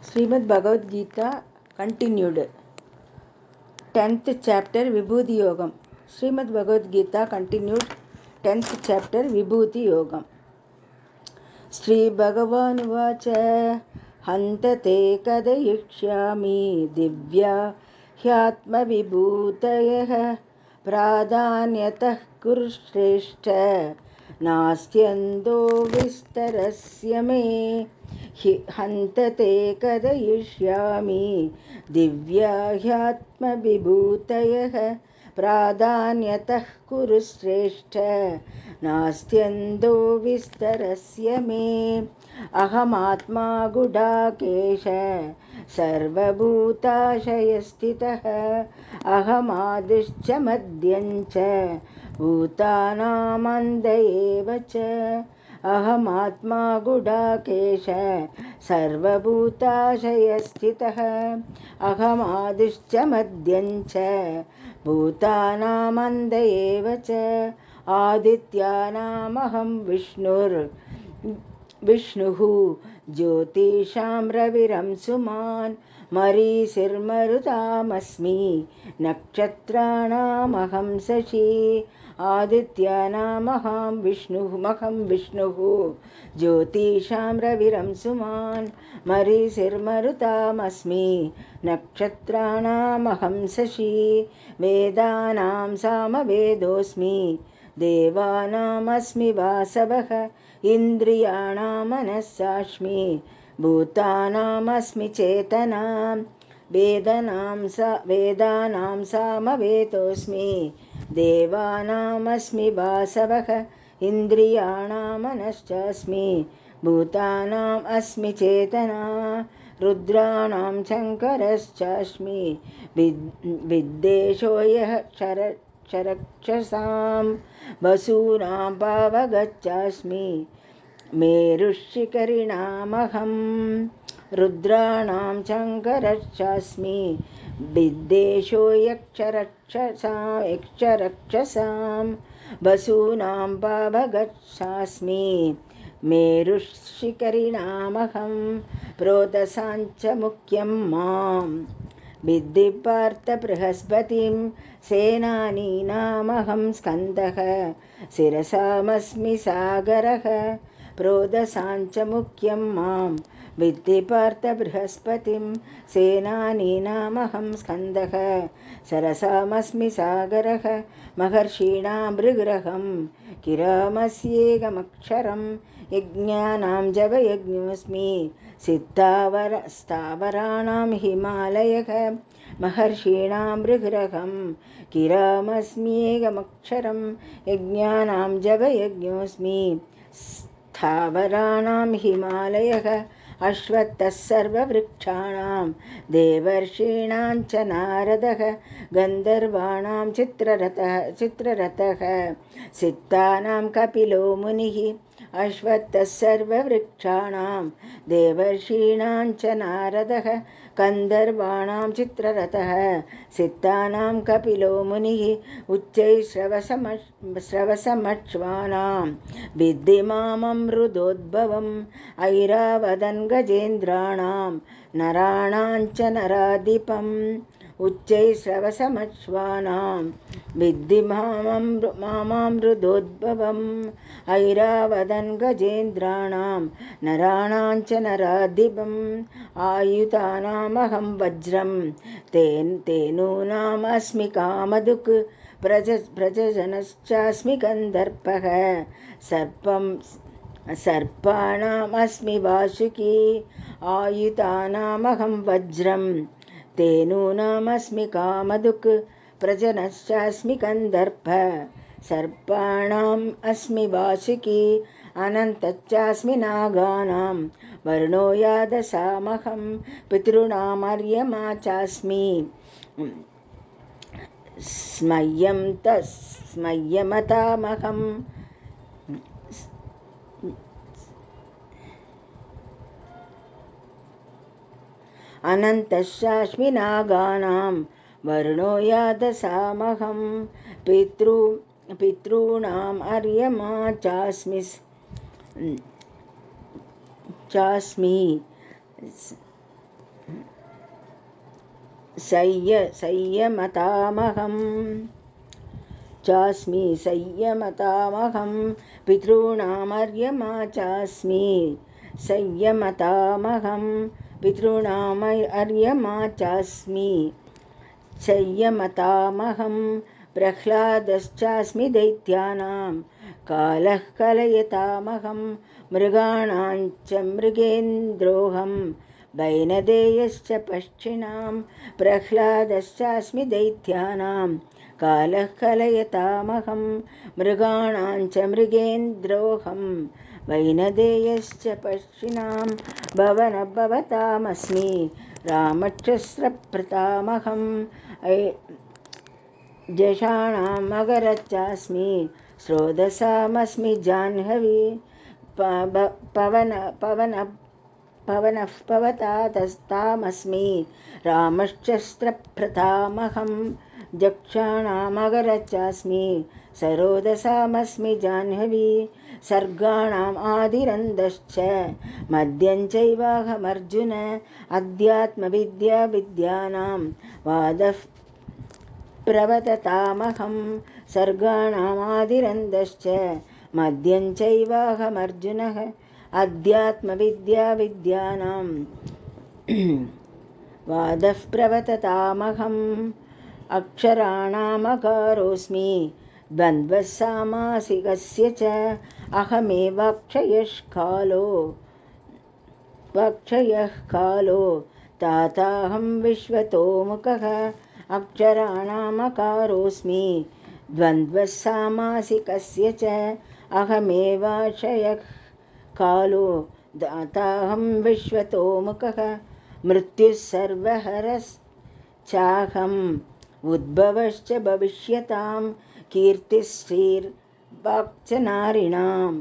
Srimad Bhagavad Gita continued. 10th chapter Vibhuti Yogam. Srimad Bhagavad Gita continued 10th chapter Vibhuti Yogam. Sri Bhagavan Vacha Hantate Kadayishyami Divya Hyatma Vibhutayah Pradhanyatah Kurushreshta Nastyando Vistarasya Me Hantate Kadayishyami Divya Hyatma Vibhutayah Pradhanyatah Kurushreshta Nastyando Vistarasya Me Ahamatma Gudakesha Sarvabhutashayastitah Ahamadishcha Madhyancha Bhutanamandayeva Ahamatma Gudakesha Sarvabhutashayastitah Ahamadishcha Madhyancha Bhutanamandayeva Adityanamaham Vishnuhu Jyotisham Raviram Suman Marisirmarutamasmi Nakshatranamaham Sashi Adityanamaham Vishnuhu Jyotisham Raviram Suman Marisirmarutamasmi Nakshatranamaham Sashi Vedanam Samavedosmi Devanam-asmi Vasavah Indriyanam-manasashmi Bhutanam-asmi Chetanam Vedanam Samavetosmi Devanam-asmi Vasavah Indriyanam-manasashmi Bhutanam-asmi Chetana Rudranam Shankaraschasmi Viddeshoyah Charakshasam Basunam Pavagachasmi Merushikarinamaham Rudranam Chankarachasmi Viddesho Yakcharakshasam Basunam Pavagachasmi Merushikarinamaham Prodasancha Mukyam Mam Viddhi Partha Prahaspatim Senaninamaham Skandaha Sirasamasmi Sagaraha Prodasancha Mukyam Mam Viddhi Partha Prahaspatim Senaninamaham Skandaha Sarasamasmi Sagaraha Maharshinam Brigraham Kiramasyegamakcharam Yajnanam Javayajñosmi Siddhavaranam Himalayaka Maharshinam Brigraham Kiramasmyegamakcharam Yajnanam Javayajñosmi Sthavaranam Himalayaka Ashvattas Sarva Vrikshanam Devarshinam cha Naradaha Gandharvanam Chitrarataha Sittanam Kapilo Munihi Ashvattas Sarva Vrikshanam Devarshinam cha Naradaha Gandharvanam Chitrarataha Sittanam Kapilo Munihi Uchchai Sravasamaczvanam Viddhimamam Rudodbhavam Airavadan Gajendranam Naranancha Naradipam Uchchai Sravasamaczvanam Viddhimamam Rudodbhavam Airavadan Gajendranam Naranancha Naradipam Ayutanamaham Vajram Tenunam Asmi Kamaduk Prajajanascha Gandharpah Sarpanam Asmi Vasuki Ayutanamaham Vajram Tenunam Asmi Kamaduk Prajanascha Gandharpah Sarpanam Asmi Vasuki Anantachasmi Naganam Varno Yadasamaham Pitrunam Aryamachasmi Smayamatamaham Anantashashmi Naganam Varno Yadasamaham Pitrunam Aryamachasmi संयमतामहं चास्मि संयमतामहं पितॄणामर्यमा चास्मि संयमतामहं पितॄणामर्यमा चास्मि संयमतामहं प्रह्लादश्चास्मि दैत्यानां कालः कलयतामहं मृगाणां च मृगेन्द्रोऽहं वैनदेयश्च पक्षिणां प्रह्लादश्चास्मि दैत्यानां कालः कलयतामहं मृगाणां च मृगेन्द्रोऽहं वैनदेयश्च पक्षिणां भवतामस्मि रामक्षस्रप्रतामहं जषाणां मकरश्चास्मि स्रोतसामस्मि जाह्नवी पवनः पवतास्तामस्मि रामश्चस्त्रप्रतामहं जक्षाणां मकरश्चास्मि सरोदसामस्मि जाह्नवी सर्गाणाम् आदिरन्दश्च मद्यं चैवाहमर्जुन अध्यात्मविद्याविद्यानां वादः प्रवदतामहं सर्गाणाम् आदिरन्दश्च मद्यं चैवाहमर्जुनः अध्यात्मविद्याविद्यानां वादः प्रवदतामहम् अक्षराणामकारोऽस्मि द्वन्द्वः सामासिकस्य च अहमेवाक्षयः कालो ताताहं विश्वतोमुखः अक्षराणामकारोऽस्मि द्वन्द्वः सामासिकस्य च अहमेवाक्षयः कालो दाताहं विश्वतोमुखः मृत्युः सर्वहरश्चाहम् उद्भवश्च भविष्यतां कीर्तिश्रीर्वाक्च नारिणां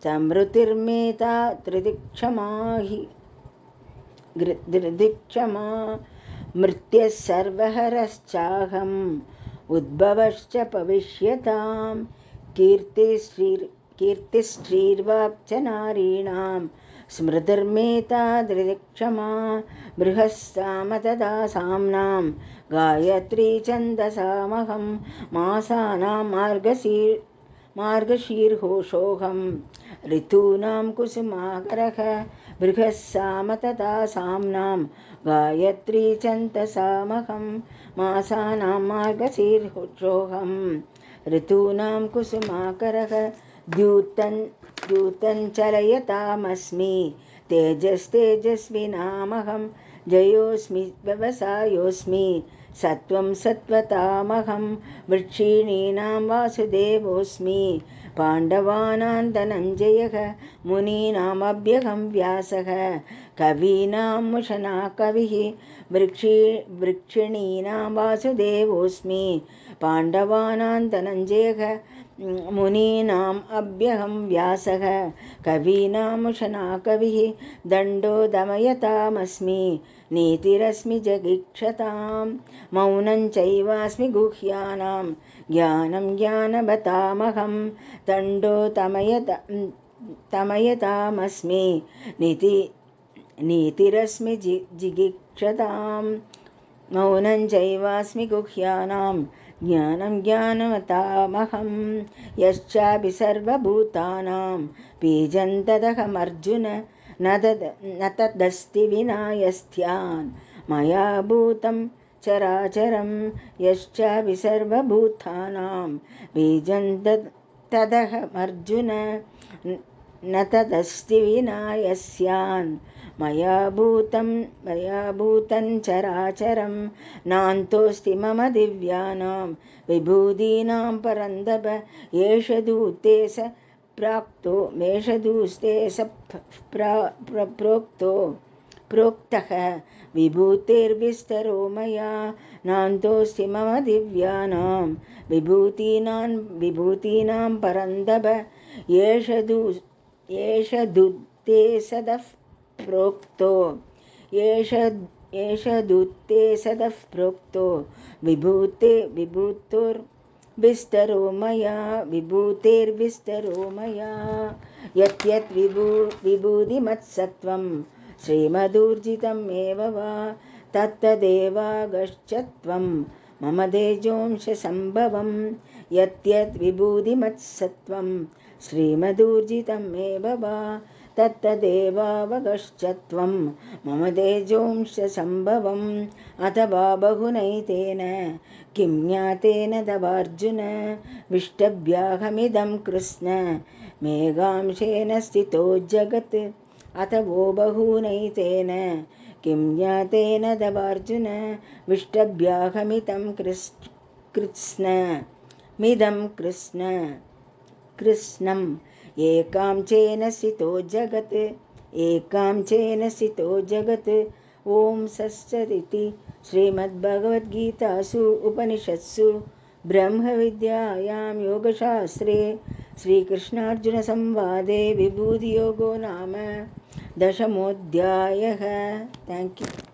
समृतिर्मेता त्रिदिक्षमा मृत्युः सर्वहरश्चाहम् उद्भवश्च भविष्यतां कीर्तिश्रीर्वाक्च नारीणां स्मृतिर्मेता त्रिदिक्षमा बृहस्सामतदासाम्नां गायत्री छन्दसामहं मासानां मार्गशीर्षोऽहं ऋतूनां कुसुमाकरः बृहस्सामतदासाम्नां गायत्री छन्दसामहं मासानां मार्गशीर्षोऽहं ऋतूनां कुसुमाकरः द्यूतं चलयतामस्मि तेजस्तेजस्विनामहं जयोऽस्मि व्यवसायोऽस्मि सत्त्वं सत्त्वतामहं वृक्षीणीनां वासुदेवोऽस्मि पाण्डवानां धनञ्जयः मुनीनामभ्यहं व्यासः कवीनां मुषणा कविः वृक्षिणीनां वासुदेवोऽस्मि पाण्डवानां धनञ्जयः मुनीनाम् अभ्यहं व्यासः कवीनां मुषणा कविः दण्डो दमयतामस्मि नीतिरस्मि जगीक्षतां मौनं चैवास्मि गुह्यानां ज्ञानं ज्ञानवतामहं दण्डो तमयतामस्मि नीतिरस्मि जिगीक्षतां मौनं चैवास्मि गुह्यानां ज्ञानं ज्ञानवतामहं यश्चापि सर्वभूतानां बीजं तदहमर्जुन न तदस्ति विना यस्त्यान् मया भूतं चराचरं यश्चापि सर्वभूतानां बीजं तदहमर्जुन न तदस्ति विना यस्यान् मया भूतं चराचरं नान्तोऽस्ति मम दिव्यानां विभूतीनां परन्दप एष दूते स प्रोक्तः विभूतेर्विस्तरो मया नान्तोऽस्ति मम दिव्यानां विभूतीनां परन्दप एष दूते सदः प्रोक्तो एष दूते सदः प्रोक्तो विभूतेर्विस्तरो मया यत् विभूतिमत्सत्त्वं श्रीमदूर्जितमेव वा तत्तदेवागश्चत्वं मम तेजोंशसम्भवं यद्यद्विभूतिमत्सत्त्वं श्रीमदूर्जितं मे भवा तत्तदेवावगश्चत्वं मम तेजोंशसम्भवम् अथवा बहुनैतेन किं ज्ञातेन तवार्जुन विष्टभ्याहमिदं कृष्ण मेघांशेन स्थितो जगत् अथवो बहुनैतेन किं ज्ञातेन तवार्जुन विष्टभ्याहमिदं कृष्णम् एकांशेन स्थितो जगत् ॐ सत्सदिति श्रीमद्भगवद्गीतासु उपनिषत्सु ब्रह्मविद्यायां योगशास्त्रे श्रीकृष्णार्जुनसंवादे विभूतियोगो नाम 10मोऽध्यायः। Thank you.